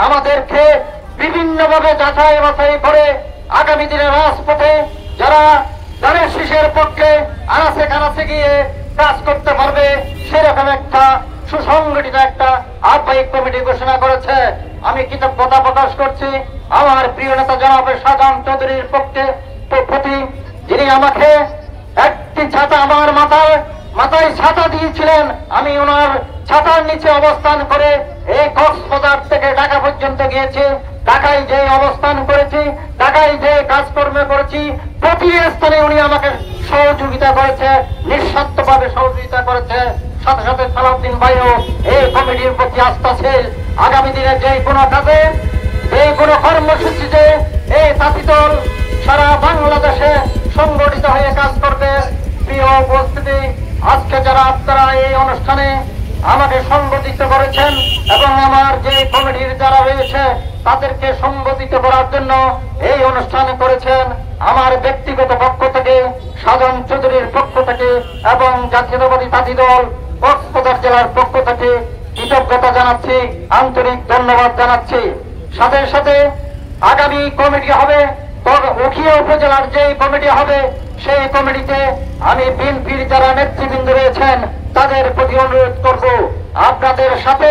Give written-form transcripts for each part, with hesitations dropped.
আমাদেরকে বিভিন্নভাবে যাচাই বাছাই করে আগামী দিনে রাজপথে যারা ধানের শীষের পক্ষে আনাচে কানাচে গিয়ে কাজ করতে পারবে সেরকম একটা সুসংগঠিত একটা আহ্বায়ক কমিটি ঘোষণা করেছে। আমি কৃতজ্ঞতা প্রকাশ করছি আমার প্রিয় নেতা জনাব শাহজাহান চৌধুরীর প্রতি, যিনি আমাকে একটি ছাতা আমার মাথায় ছাতা দিয়েছিলেন। আমি ওনার ছাতার নিচে অবস্থান করে এই কক্সবাজার থেকে ঢাকা পর্যন্ত গিয়েছি। ঢাকায় যে অবস্থান করেছি, ঢাকায় যে কাজকর্ম করেছি, প্রতি স্থানে উনি আমাকে সহযোগিতা করেছে, নিঃস্বার্থভাবে সহযোগিতা করেছে। সাথে সাথে সালাউদ্দিন ভাইও এই কমিটির প্রতি আস্থাশীল। আগামী দিনে যে কোনো কাজে, যে কোনো কর্মসূচিতে এই জাতীয় দল সারা বাংলাদেশে সংগঠিত হয়ে কাজ করবে। প্রিয় উপস্থিতি, আজকে যারা আপনারা এই অনুষ্ঠানে আমাকে সংগঠিত করেছেন এবং আমার যে কমিটির যারা রয়েছে তাদেরকে সংগঠিত করার জন্য এই অনুষ্ঠান করেছেন, আমার ব্যক্তিগত পক্ষ থেকে, শাহজাহান চৌধুরীর পক্ষ থেকে এবং জাতীয়তাবাদী জাতীয় দল কক্সবাজার জেলার পক্ষ থেকে কৃতজ্ঞতা জানাচ্ছি, আন্তরিক ধন্যবাদ জানাচ্ছি। সাথে সাথে আগামী কমিটি হবে, উখিয়া উপজেলার যে কমিটি হবে সেই কমিটিতে আমি বিএনপির যারা নেতৃবৃন্দ রয়েছেন তাদের প্রতি অনুরোধ করব, আপনাদের সাথে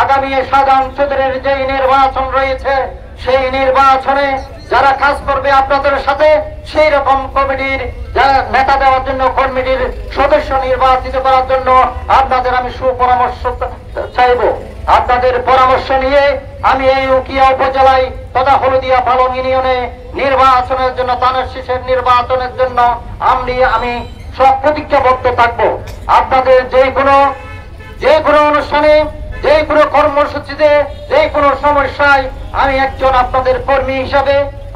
আগামী শাহজাহান চৌধুরীর যে নির্বাচন রয়েছে সেই নির্বাচনে যারা কাজ করবে আপনাদের সাথে সেই রকম কমিটির নেতা দেওয়ার জন্য, কমিটির সদস্য নির্বাচিত করার জন্য আপনাদের আমি সুপরামর্শ চাইব। আপনাদের পরামর্শ নিয়ে আমি এই উখিয়া উপজেলায় তথা হলদিয়া পালং ইউনিয়নে নির্বাচনের জন্য, ধানের শীষের নির্বাচনের জন্য আমি সব প্রতিজ্ঞাবদ্ধ থাকবো। আপনাদের যে কোনো অনুষ্ঠানে, যে কোনো কর্মসূচিতে, যে কোনো সমস্যায় আমি একজন আপনাদের কর্মী হিসাবে,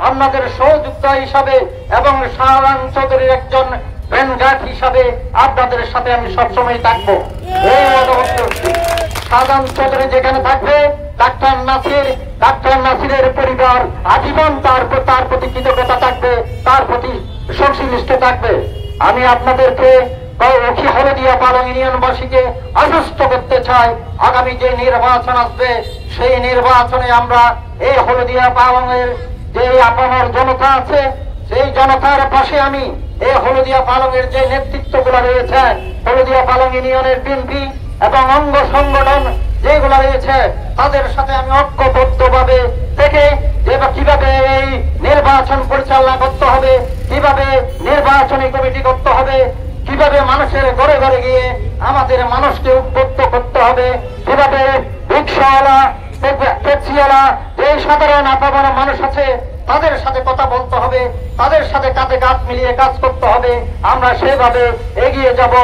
আপনাদের সহযোগিতা হিসাবে এবং শাহজাহান চৌধুরীর একজন ব্যানগার্ড হিসাবে আপনাদের সাথে আমি সবসময় থাকবো। এই শাহজাহান চৌধুরী যেখানে থাকবে, ডাক্তার নাসিরের পরিবার আজীবন তার প্রতি কৃতজ্ঞতা থাকবে, তার প্রতি সংশ্লিষ্ট থাকবে। আমি আপনাদেরকে হলদিয়া পালং ইউনিয়নবাসীকে আশ্বস্ত করতে চাই, আগামী যে নির্বাচন আসবে সেই নির্বাচনে আমরা এই হলদিয়া পালংয়ের যে আপনার জনতা আছে সেই জনতার পাশে আমি এই হলদিয়া পালংয়ের যে নেতৃত্বগুলো রয়েছে, হলদিয়া পালং ইউনিয়নের বিএনপি এবং অঙ্গ সংগঠন যেগুলো রয়েছে তাদের সাথে আমি ঐক্যবদ্ধভাবে থেকে কিভাবে এই নির্বাচন পরিচালনা করতে হবে, কিভাবে নির্বাচনী কমিটি করতে হবে, কিভাবে মানুষের ঘরে ঘরে গিয়ে আমাদের মানুষকে উদ্বুদ্ধ করতে হবে, কিভাবে রিক্সাওয়ালা, ট্যাক্সিওয়ালা, যে সাধারণ আপামর মানুষ আছে তাদের সাথে কথা বলতে হবে, তাদের সাথে কাঁধে কাঁধ মিলিয়ে কাজ করতে হবে। আমরা সেভাবে এগিয়ে যাব।